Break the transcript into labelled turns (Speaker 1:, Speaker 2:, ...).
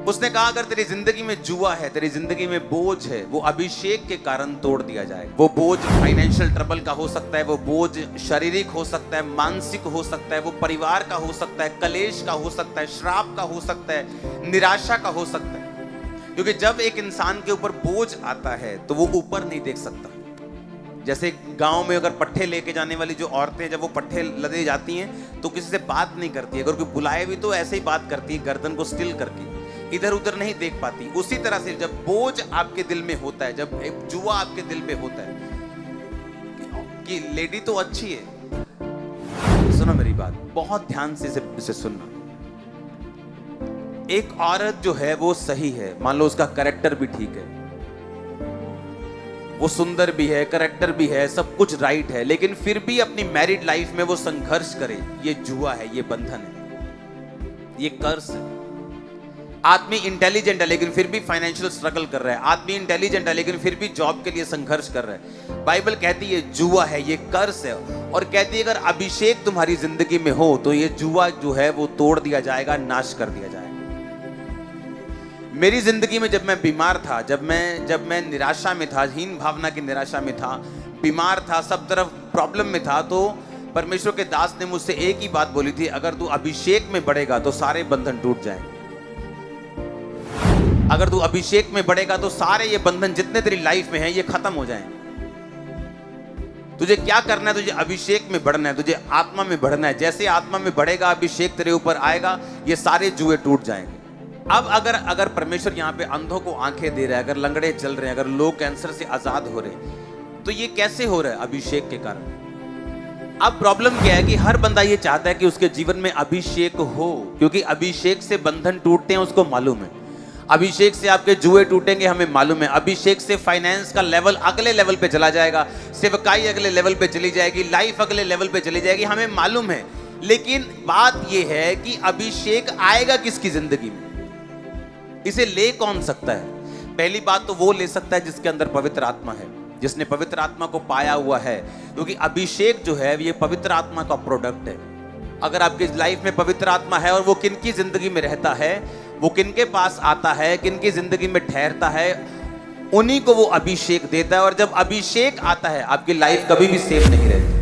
Speaker 1: उसने कहा अगर तेरी जिंदगी में जुआ है, तेरी जिंदगी में बोझ है, वो अभिषेक के कारण तोड़ दिया जाएगा। वो बोझ फाइनेंशियल ट्रबल का हो सकता है, वो बोझ शारीरिक हो सकता है, मानसिक हो सकता है, वो परिवार का हो सकता है, कलेश का हो सकता है, श्राप का हो सकता है, निराशा का हो सकता है। क्योंकि जब एक इंसान के ऊपर बोझ आता है तो वो ऊपर नहीं देख सकता। जैसे गांव में अगर पट्टे लेके जाने वाली जो औरतें, जब वो पट्टे लदे जाती हैं तो किसी से बात नहीं करती, अगर कोई बुलाए भी तो ऐसे ही बात करती है, गर्दन को स्टिल करके, इधर उधर नहीं देख पाती। उसी तरह से जब बोझ आपके दिल में होता है, जब एक जुआ आपके दिल पे होता है कि लेडी तो अच्छी है, सुनो मेरी बात, बहुत ध्यान से इसे सुनना। एक औरत जो है वो सही है, मान लो उसका कैरेक्टर भी ठीक है, वो सुंदर भी है, कैरेक्टर भी है, सब कुछ राइट है, लेकिन फिर भी अपनी मैरिड लाइफ में वो संघर्ष करे, ये जुआ है, ये बंधन है, ये कर्ज है। आदमी इंटेलिजेंट है लेकिन फिर भी फाइनेंशियल स्ट्रगल कर रहा है, आदमी इंटेलिजेंट है लेकिन फिर भी जॉब के लिए संघर्ष कर रहा है। बाइबल कहती है ये जुआ है, ये कर्ज है, और कहती है अगर अभिषेक तुम्हारी जिंदगी में हो तो ये जुआ जो है वो तोड़ दिया जाएगा, नाश कर दिया जाएगा। मेरी जिंदगी में जब मैं बीमार था, जब मैं निराशा में था, हीन भावना की निराशा में था, बीमार था, सब तरफ प्रॉब्लम में था, तो परमेश्वर के दास ने मुझसे एक ही बात बोली थी, अगर तू अभिषेक में बढ़ेगा तो सारे बंधन टूट जाएंगे। अगर तू अभिषेक में बढ़ेगा तो सारे ये बंधन जितने तेरी लाइफ में हैं ये खत्म हो जाएंगे। तुझे क्या करना है? तुझे अभिषेक में बढ़ना है, तुझे आत्मा में बढ़ना है। जैसे आत्मा में बढ़ेगा, अभिषेक तेरे ऊपर आएगा, ये सारे जुए टूट जाएंगे। अब अगर परमेश्वर यहाँ पे अंधों को आंखें दे रहा है, अगर लंगड़े चल रहे हैं, अगर लोग कैंसर से आजाद हो रहे हैं, तो ये कैसे हो रहा है? अभिषेक के कारण। अब प्रॉब्लम क्या है कि हर बंदा ये चाहता है कि उसके जीवन में अभिषेक हो, क्योंकि अभिषेक से बंधन टूटते हैं, उसको मालूम है। अभिषेक से आपके जुए टूटेंगे, हमें मालूम है। अभिषेक से फाइनेंस का लेवल अगले लेवल पे चला जाएगा, सेवकाई अगले लेवल पे चली जाएगी, लाइफ अगले लेवल पे चली जाएगी, हमें मालूम है। लेकिन बात यह है कि अभिषेक आएगा किसकी जिंदगी में? इसे ले कौन सकता है? पहली बात तो वो ले सकता है जिसके अंदर पवित्र आत्मा है, जिसने पवित्र आत्मा को पाया हुआ है, क्योंकि अभिषेक जो है ये पवित्र आत्मा का प्रोडक्ट है। अगर आपकी लाइफ में पवित्र आत्मा है और वो किनकी जिंदगी में रहता है, वो किनके पास आता है, किनकी जिंदगी में ठहरता है, उन्हीं को वो अभिषेक देता है। और जब अभिषेक आता है आपकी लाइफ कभी भी सेफ नहीं रहती।